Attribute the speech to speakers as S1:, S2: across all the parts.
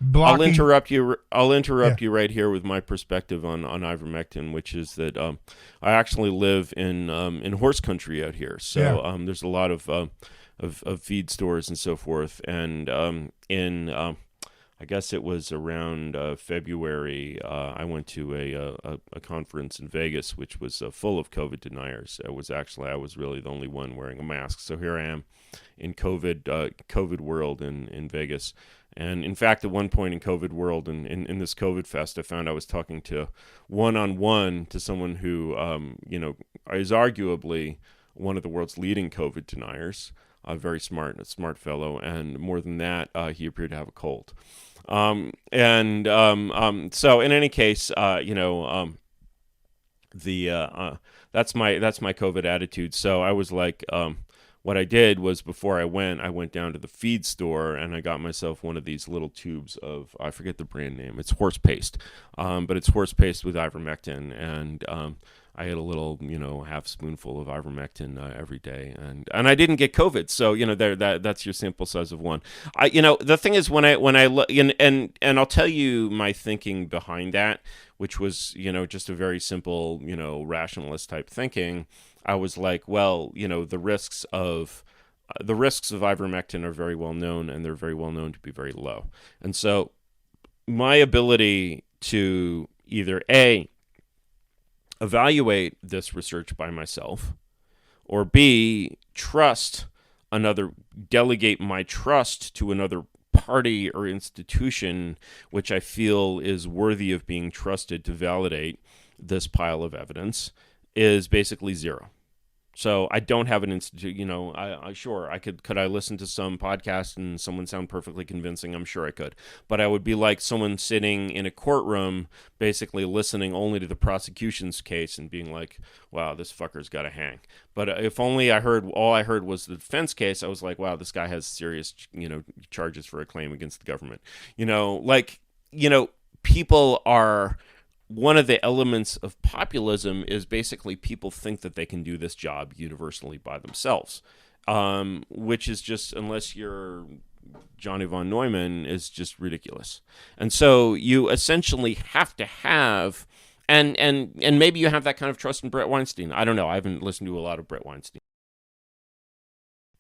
S1: I'll
S2: blocking.
S1: interrupt you. I'll
S2: Yeah,
S1: interrupt you right here with my perspective on ivermectin, which is that I actually live in horse country out here,
S2: yeah.
S1: so there's a lot of feed stores and so forth, and in I guess it was around February. I went to a conference in Vegas, which was full of COVID deniers. I was really the only one wearing a mask. So here I am in COVID world in Vegas. And in fact, at one point in COVID world, in this COVID fest, I found I was talking to one on one to someone who, is arguably one of the world's leading COVID deniers. Very smart, a smart fellow, and more than that, he appeared to have a cold. So in any case, the that's my COVID attitude. So I was like, what I did was before I went down to the feed store and I got myself one of these little tubes of, I forget the brand name. It's horse paste, but it's horse paste with ivermectin, and I had a little, half spoonful of ivermectin every day, and I didn't get COVID. So that's your sample size of one. The thing is when I look and I'll tell you my thinking behind that, which was just a very simple rationalist type thinking. I was like, well, the risks of ivermectin are very well known, and they're very well known to be very low. And so my ability to either A, evaluate this research by myself, or B, delegate my trust to another party or institution which I feel is worthy of being trusted to validate this pile of evidence, is basically zero. So I don't have an institute. I could I listen to some podcast and someone sound perfectly convincing? I'm sure I could, but I would be like someone sitting in a courtroom, basically listening only to the prosecution's case and being like, "Wow, this fucker's got to hang." But if only all I heard was the defense case, I was like, "Wow, this guy has serious, charges for a claim against the government." People are, one of the elements of populism is basically people think that they can do this job universally by themselves, which is just, unless you're Johnny von Neumann, is just ridiculous. And so you essentially have to have, and maybe you have that kind of trust in Brett Weinstein. I don't know. I haven't listened to a lot of Brett Weinstein.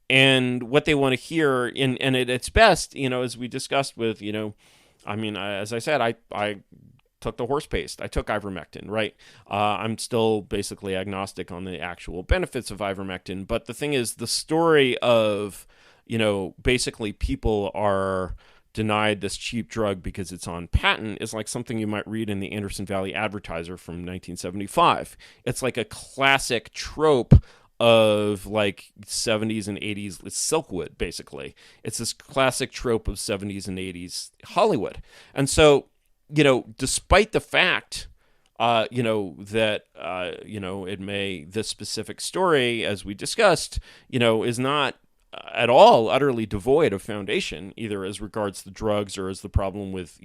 S1: And what they want to hear, and at its best, as we discussed with, as I said, I took the horse paste. I took ivermectin, right? I'm still basically agnostic on the actual benefits of ivermectin. But the thing is, the story of, basically people are denied this cheap drug because it's on patent is like something you might read in the Anderson Valley Advertiser from 1975. It's like a classic trope of like 70s and 80s. It's Silkwood, basically. It's this classic trope of 70s and 80s Hollywood. And so, despite the fact, this specific story, as we discussed, is not at all utterly devoid of foundation, either as regards the drugs or as the problem with,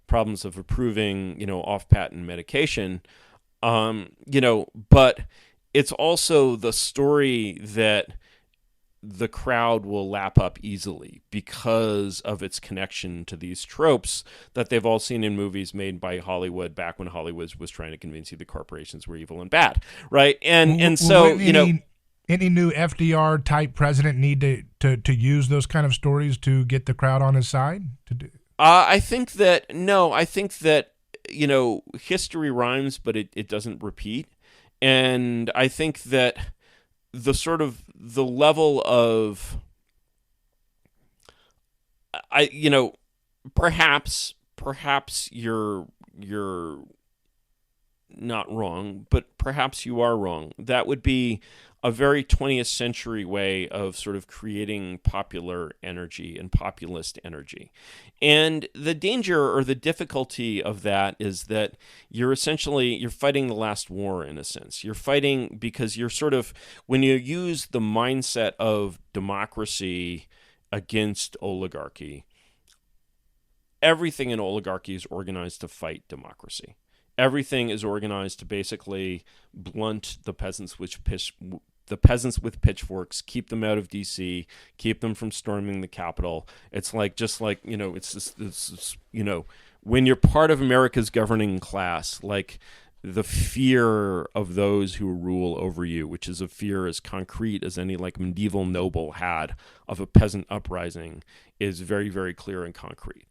S1: problems of approving, off-patent medication. But it's also the story that the crowd will lap up easily because of its connection to these tropes that they've all seen in movies made by Hollywood back when Hollywood was trying to convince you the corporations were evil and bad, right? And so,
S2: any new FDR type president need to use those kind of stories to get the crowd on his side?
S1: I think that no, I think that history rhymes, but it doesn't repeat, and I think that the level of perhaps you're not wrong, but perhaps you are wrong. That would be a very 20th century way of sort of creating popular energy and populist energy. And the danger or the difficulty of that is that you're fighting the last war, in a sense. You're fighting because you're sort of, when you use the mindset of democracy against oligarchy, everything in oligarchy is organized to fight democracy. Everything is organized to basically blunt the peasants' the peasants with pitchforks, keep them out of DC, keep them from storming the Capitol. It's like, just like, it's just, when you're part of America's governing class, like, the fear of those who rule over you, which is a fear as concrete as any like medieval noble had of a peasant uprising, is very, very clear and concrete.